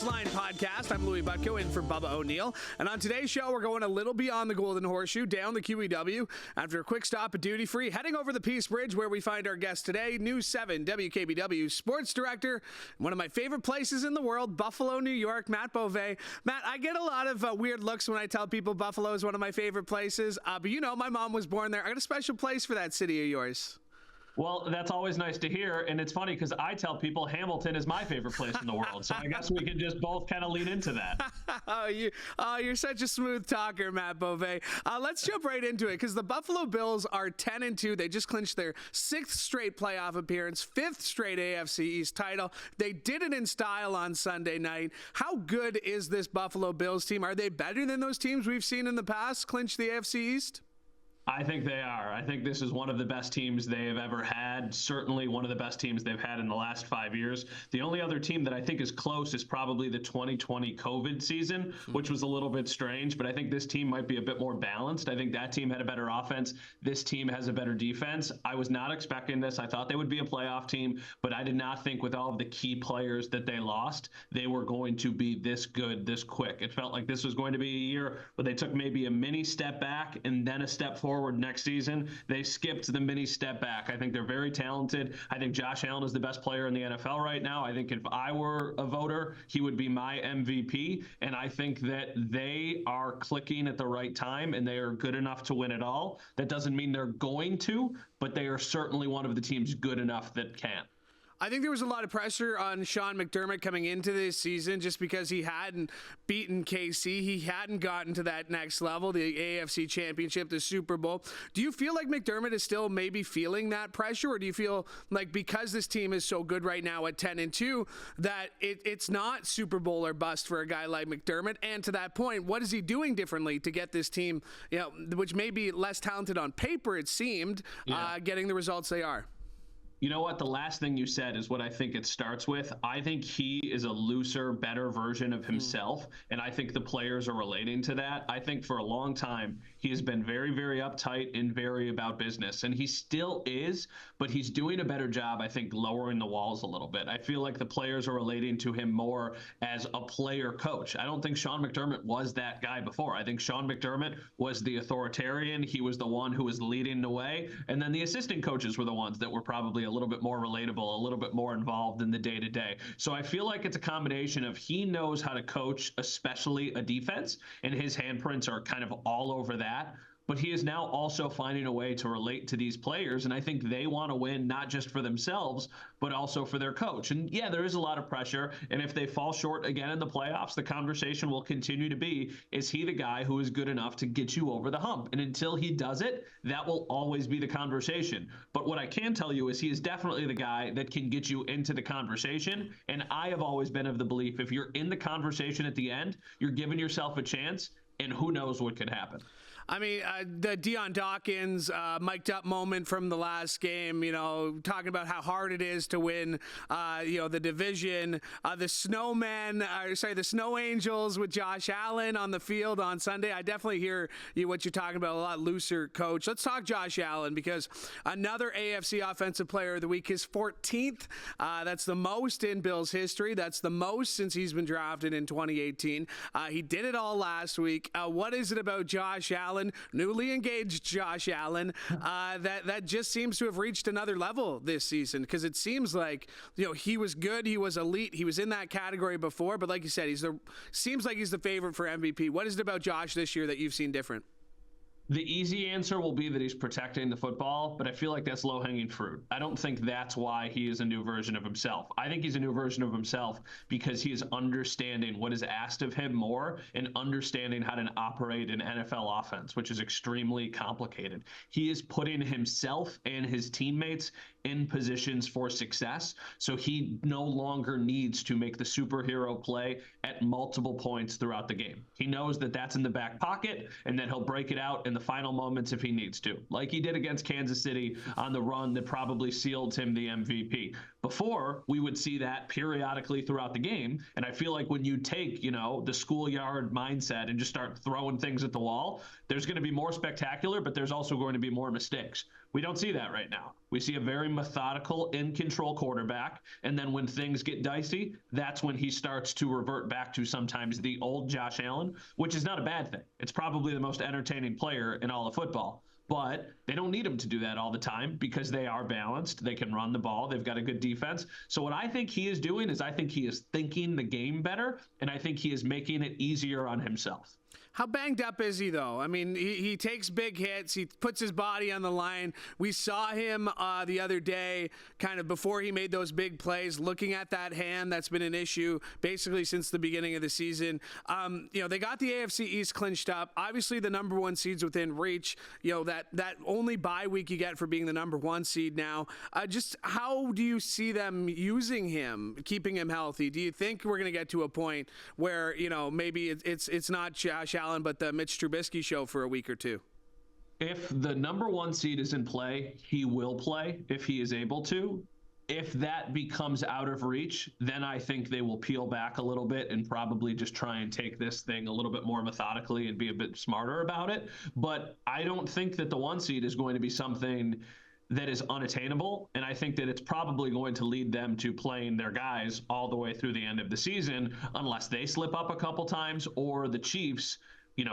Sportsline Podcast. I'm Louie Butko in for Bubba O'Neill. And on today's show, we're going a little beyond the Golden Horseshoe, down the QEW, after a quick stop at Duty Free, heading over the Peace Bridge, where we find our guest today, News 7 WKBW sports director, one of my favorite places in the world, Buffalo, New York, Matt Bové. Matt, I get a lot of weird looks when I tell people Buffalo is one of my favorite places, but you know, my mom was born there. I got a special place for that city of yours. Well, that's always nice to hear, and it's funny because I tell people Hamilton is my favorite place in the world, so I guess we can just both kind of lean into that. You're such a smooth talker, Matt Bové. Let's jump right into it, because the Buffalo Bills are 10-2. They just clinched their 6th straight playoff appearance, 5th straight AFC East title. They did it in style on Sunday night. How good is this Buffalo Bills team? Are they better than those teams we've seen in the past clinch the AFC East? I think they are. I think this is one of the best teams they have ever had, certainly one of the best teams they've had in the last 5 years. The only other team that I think is close is probably the 2020 COVID season, which was a little bit strange, but I think this team might be a bit more balanced. I think that team had a better offense. This team has a better defense. I was not expecting this. I thought they would be a playoff team, but I did not think with all of the key players that they lost, they were going to be this good, this quick. It felt like this was going to be a year where they took maybe a mini step back and then a step forward next season. They skipped the mini step back. I think they're very talented. I think Josh Allen is the best player in the NFL right now. I think if I were a voter, he would be my MVP. And I think that they are clicking at the right time and they are good enough to win it all. That doesn't mean they're going to, but they are certainly one of the teams good enough that can. I think there was a lot of pressure on Sean McDermott coming into this season just because he hadn't beaten KC. He hadn't gotten to that next level, the AFC Championship, the Super Bowl. Do you feel like McDermott is still maybe feeling that pressure, or do you feel like because this team is so good right now at 10-2 that it's not Super Bowl or bust for a guy like McDermott? And to that point, what is he doing differently to get this team, which may be less talented on paper, it seemed, getting the results they are? You know what? The last thing you said is what I think it starts with. I think he is a looser, better version of himself, and I think the players are relating to that. I think for a long time, he has been very, very uptight and very about business, and he still is, but he's doing a better job, I think, lowering the walls a little bit. I feel like the players are relating to him more as a player coach. I don't think Sean McDermott was that guy before. I think Sean McDermott was the authoritarian. He was the one who was leading the way, and then the assistant coaches were the ones that were probably a little bit more relatable, a little bit more involved in the day-to-day. So I feel like it's a combination of he knows how to coach, especially a defense, and his handprints are kind of all over that. But he is now also finding a way to relate to these players, and I think they want to win not just for themselves, but also for their coach. And yeah, there is a lot of pressure, and if they fall short again in the playoffs, the conversation will continue to be, is he the guy who is good enough to get you over the hump? And until he does it, that will always be the conversation. But what I can tell you is he is definitely the guy that can get you into the conversation, and I have always been of the belief if you're in the conversation at the end, you're giving yourself a chance, and who knows what could happen. I mean, the Deion Dawkins mic'd up moment from the last game, talking about how hard it is to win, the division. The the Snow Angels with Josh Allen on the field on Sunday. I definitely hear what you're talking about, a lot looser coach. Let's talk Josh Allen, because another AFC Offensive Player of the Week, his 14th. That's the most in Bills history. That's the most since he's been drafted in 2018. He did it all last week. What is it about Josh Allen, newly engaged Josh Allen, that just seems to have reached another level this season? Because it seems like he was good, he was elite, he was in that category before, but like you said, seems like he's the favorite for MVP. What is it about Josh this year that you've seen different? The easy answer will be that he's protecting the football, but I feel like that's low-hanging fruit. I don't think that's why he is a new version of himself. I think he's a new version of himself because he is understanding what is asked of him more and understanding how to operate an NFL offense, which is extremely complicated. He is putting himself and his teammates in positions for success, so he no longer needs to make the superhero play at multiple points throughout the game. He knows that that's in the back pocket, and then he'll break it out in the final moments if he needs to, like he did against Kansas City on the run that probably sealed him the MVP. Before, we would see that periodically throughout the game. And I feel like when you take, the schoolyard mindset and just start throwing things at the wall, there's going to be more spectacular, but there's also going to be more mistakes. We don't see that right now. We see a very methodical, in-control quarterback. And then when things get dicey, that's when he starts to revert back to sometimes the old Josh Allen, which is not a bad thing. It's probably the most entertaining player in all of football. But they don't need him to do that all the time because they are balanced. They can run the ball. They've got a good defense. So what I think he is doing is I think he is thinking the game better, and I think he is making it easier on himself. How banged up is he, though? I mean, he takes big hits. He puts his body on the line. We saw him the other day, kind of before he made those big plays, looking at that hand. That's been an issue basically since the beginning of the season. They got the AFC East clinched up. Obviously, the number one seed's within reach. That only bye week you get for being the number one seed now. Just how do you see them using him, keeping him healthy? Do you think we're going to get to a point where, maybe it's not Josh Allen, but the Mitch Trubisky show for a week or two? If the number one seed is in play, he will play if he is able to. If that becomes out of reach, then I think they will peel back a little bit and probably just try and take this thing a little bit more methodically and be a bit smarter about it. But I don't think that the one seed is going to be something that is unattainable, and I think that it's probably going to lead them to playing their guys all the way through the end of the season unless they slip up a couple times or the Chiefs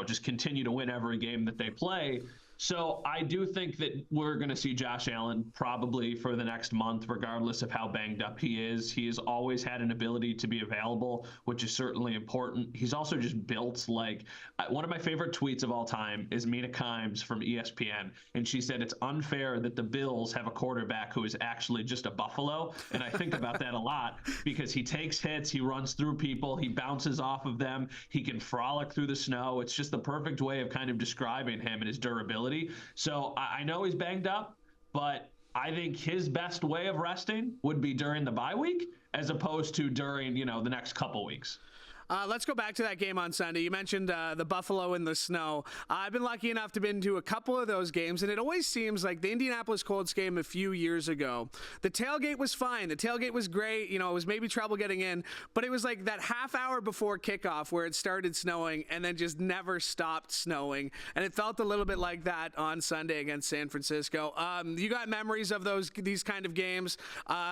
just continue to win every game that they play. So I do think that we're going to see Josh Allen probably for the next month, regardless of how banged up he is. He has always had an ability to be available, which is certainly important. He's also just built like one of my favorite tweets of all time is Mina Kimes from ESPN. And she said, it's unfair that the Bills have a quarterback who is actually just a buffalo. And I think about that a lot because he takes hits, he runs through people, he bounces off of them, he can frolic through the snow. It's just the perfect way of kind of describing him and his durability. So I know he's banged up, but I think his best way of resting would be during the bye week as opposed to during, the next couple weeks. Let's go back to that game on Sunday. You mentioned the Buffalo in the snow. I've been lucky enough to been to a couple of those games, and it always seems like the Indianapolis Colts game a few years ago, the tailgate was fine. The tailgate was great. It was maybe trouble getting in, but it was like that half hour before kickoff where it started snowing and then just never stopped snowing, and it felt a little bit like that on Sunday against San Francisco. You got memories of these kind of games.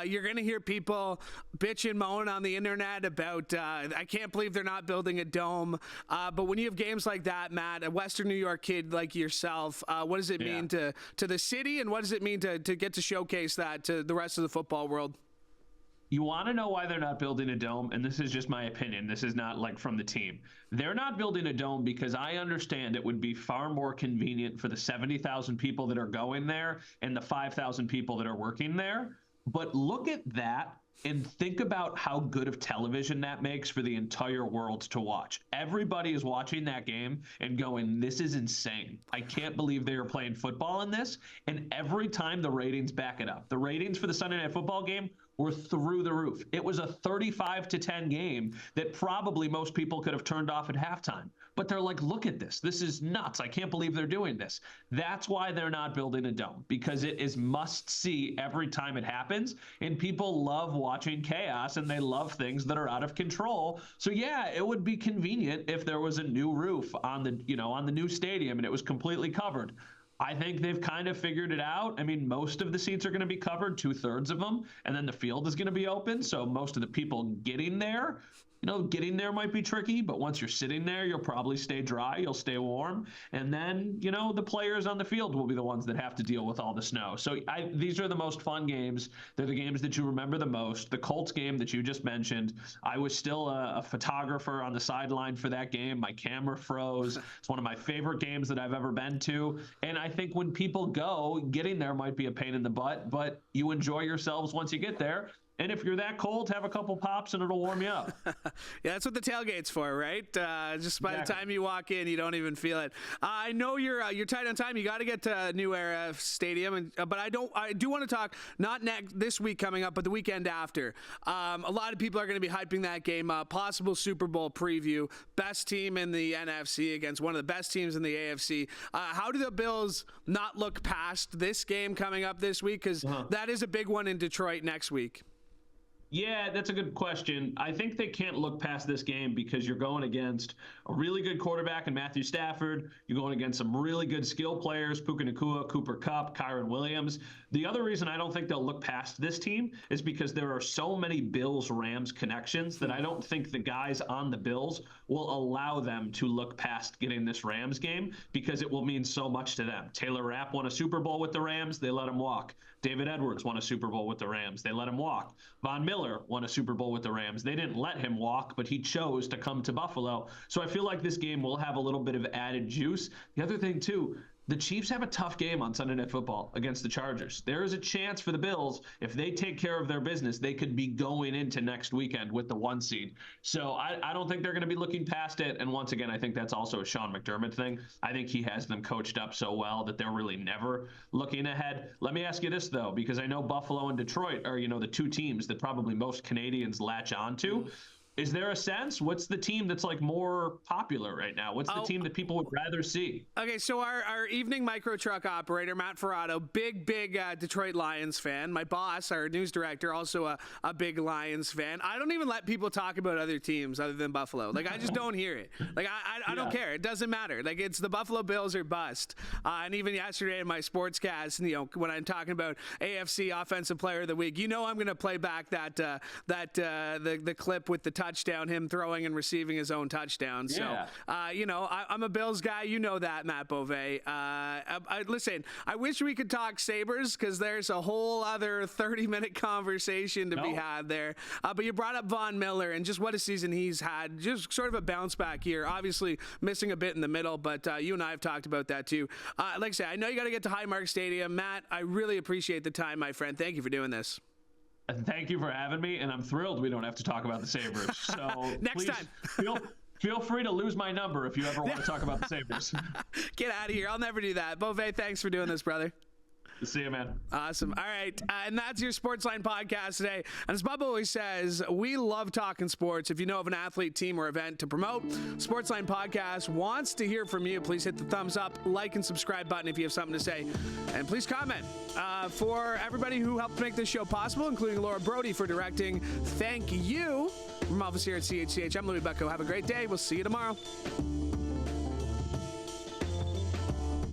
You're going to hear people bitch and moan on the internet about, I can't believe they're not building a dome. But when you have games like that, Matt, a Western New York kid like yourself, what does it mean to the city, and what does it mean to get to showcase that to the rest of the football world? You want to know why they're not building a dome? And this is just my opinion. This is not like from the team. They're not building a dome because I understand it would be far more convenient for the 70,000 people that are going there and the 5,000 people that are working there. But look at that and think about how good of television that makes for the entire world to watch. Everybody is watching that game and going, this is insane. I can't believe they are playing football in this. And every time the ratings back it up. The ratings for the Sunday Night Football game were through the roof. It was a 35-10 game that probably most people could have turned off at halftime. But they're like, look at this. This is nuts. I can't believe they're doing this. That's why they're not building a dome, because it is must-see every time it happens. And people love watching chaos, and they love things that are out of control. So, yeah, it would be convenient if there was a new roof on the new stadium and it was completely covered. I think they've kind of figured it out. I mean, most of the seats are going to be covered, 2/3 of them, and then the field is going to be open. So most of the people getting there might be tricky, but once you're sitting there, you'll probably stay dry, you'll stay warm, and then, the players on the field will be the ones that have to deal with all the snow. So these are the most fun games. They're the games that you remember the most. The Colts game that you just mentioned, I was still a photographer on the sideline for that game. My camera froze. It's one of my favorite games that I've ever been to, and I think when people go, getting there might be a pain in the butt, but you enjoy yourselves once you get there. And if you're that cold, have a couple pops and it'll warm you up. Yeah, that's what the tailgate's for, right? Just by the time you walk in, you don't even feel it. I know you're tight on time. You got to get to New Era Stadium, but I do want to talk not this week coming up, but the weekend after. A lot of people are going to be hyping that game up. Possible Super Bowl preview. Best team in the NFC against one of the best teams in the AFC. How do the Bills not look past this game coming up this week? Because that is a big one in Detroit next week. Yeah, that's a good question. I think they can't look past this game because you're going against a really good quarterback in Matthew Stafford. You're going against some really good skill players, Puka Nacua, Cooper Kupp, Kyron Williams. The other reason I don't think they'll look past this team is because there are so many Bills-Rams connections that I don't think the guys on the Bills will allow them to look past getting this Rams game because it will mean so much to them. Taylor Rapp won a Super Bowl with the Rams. They let him walk. David Edwards won a Super Bowl with the Rams. They let him walk. Von Miller won a Super Bowl with the Rams. They didn't let him walk, but he chose to come to Buffalo. So I feel like this game will have a little bit of added juice. The other thing, too, the Chiefs have a tough game on Sunday Night Football against the Chargers. There is a chance for the Bills, if they take care of their business, they could be going into next weekend with the 1 seed. So I don't think they're going to be looking past it. And once again, I think that's also a Sean McDermott thing. I think he has them coached up so well that they're really never looking ahead. Let me ask you this, though, because I know Buffalo and Detroit are, the two teams that probably most Canadians latch onto. Is there a sense? What's the team that's more popular right now? What's the team that people would rather see? Okay, so our evening micro truck operator, Matt Ferrato, big Detroit Lions fan. My boss, our news director, also a big Lions fan. I don't even let people talk about other teams other than Buffalo. I just don't hear it. I don't care. It doesn't matter. It's the Buffalo Bills or bust. And even yesterday in my sportscast, when I'm talking about AFC Offensive Player of the Week, I'm going to play back the clip with the touchdown, him throwing and receiving his own touchdown. Yeah. So, I'm a Bills guy. You know that, Matt Bové. Listen, I wish we could talk Sabres because there's a whole other 30-minute conversation to be had there. But you brought up Von Miller and just what a season he's had. Just sort of a bounce back here. Obviously missing a bit in the middle, but you and I have talked about that too. Like I said, I know you got to get to Highmark Stadium. Matt, I really appreciate the time, my friend. Thank you for doing this. Thank you for having me, and I'm thrilled we don't have to talk about the Sabres. So Next time. Feel free to lose my number if you ever want to talk about the Sabres. Get out of here. I'll never do that. Bové, thanks for doing this, brother. See you, man. Awesome. All right. And that's your Sportsline podcast today. And as Bob always says, we love talking sports. If you know of an athlete, team, or event to promote, Sportsline Podcast wants to hear from you. Please hit the thumbs up, like, and subscribe button if you have something to say. And please comment. For everybody who helped make this show possible, including Laura Brody for directing, thank you. From all of us here at CHCH, I'm Louie Butko. Have a great day. We'll see you tomorrow.